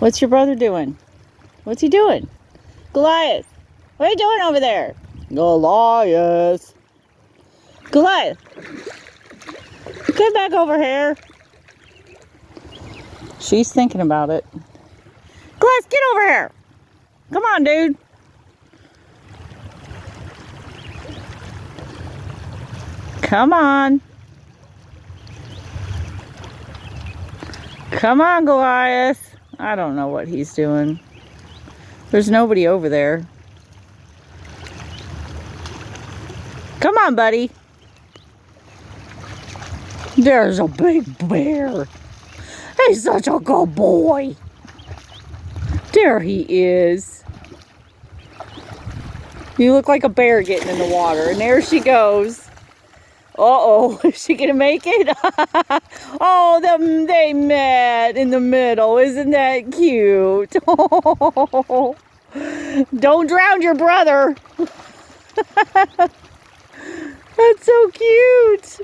What's your brother doing? What's he doing? Goliath, what are you doing over there? Goliath. Goliath, get back over here. She's thinking about it. Goliath, get over here. Come on, dude. Come on. Come on, Goliath. I don't know what he's doing. There's nobody over there. Come on, buddy. There's a big bear. He's such a good boy. There he is. You look like a bear getting in the water. And there she goes. Uh-oh. Is she going to make it? Oh, they met in the middle. Isn't that cute? Oh, don't drown your brother. That's so cute.